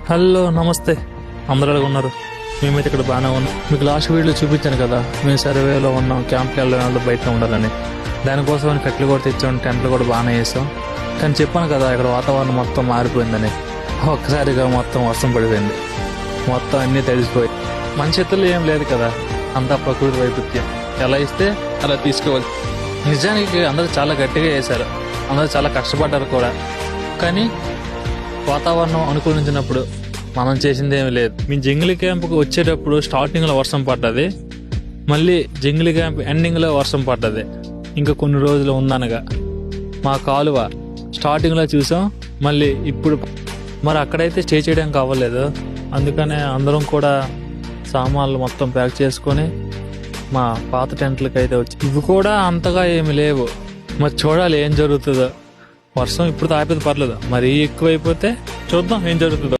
Hello నమస్తే, అందరూ ఎలా ఉన్నారు? మేమైతే ఇక్కడ బాగానే ఉన్నాం. మీకు లాస్ట్ వీడియోలో చూపించాను కదా, మేము సర్వేలో ఉన్నాం, క్యాంప్కి వెళ్ళిన వాళ్ళు బయట ఉండాలని. దానికోసం కట్లు కూడా తెచ్చాం, టెంట్లు కూడా బాగానే వేసాం. కానీ చెప్పాను కదా, ఇక్కడ వాతావరణం మొత్తం మారిపోయిందని. ఒక్కసారిగా మొత్తం వర్షం పడిపోయింది, మొత్తం అన్నీ తడిసిపోయి. మన చేతుల్లో ఏం లేదు కదా, అంతా ప్రకృతి వైపరీత్యం. ఎలా ఇస్తే అలా తీసుకోవాలి. నిజానికి అందరూ చాలా గట్టిగా వేశారు, అందరూ చాలా కష్టపడ్డారు కూడా. కానీ వాతావరణం అనుకూలించినప్పుడు మనం చేసింది ఏమీ లేదు. మేము జంగిల్ క్యాంప్కి వచ్చేటప్పుడు స్టార్టింగ్లో వర్షం పడ్డది, మళ్ళీ జంగిల్ క్యాంప్ ఎండింగ్లో వర్షం పడ్డది. ఇంకా కొన్ని రోజులు ఉందనగా మా కాలువ స్టార్టింగ్లో చూసాం, మళ్ళీ ఇప్పుడు మరి అక్కడైతే స్టే చేయడానికి అవ్వలేదు. అందుకనే అందరం కూడా సామాన్లు మొత్తం ప్యాక్ చేసుకొని మా పాత టెంట్లకి అయితే వచ్చి, ఇవి కూడా అంతగా ఏమి లేవు. మరి చూడాలి ఏం జరుగుతుందో. వర్షం ఇప్పుడు తాపేది పర్లేదు, మరీ ఎక్కువైపోతే చూద్దాం ఏం జరుగుతుందో.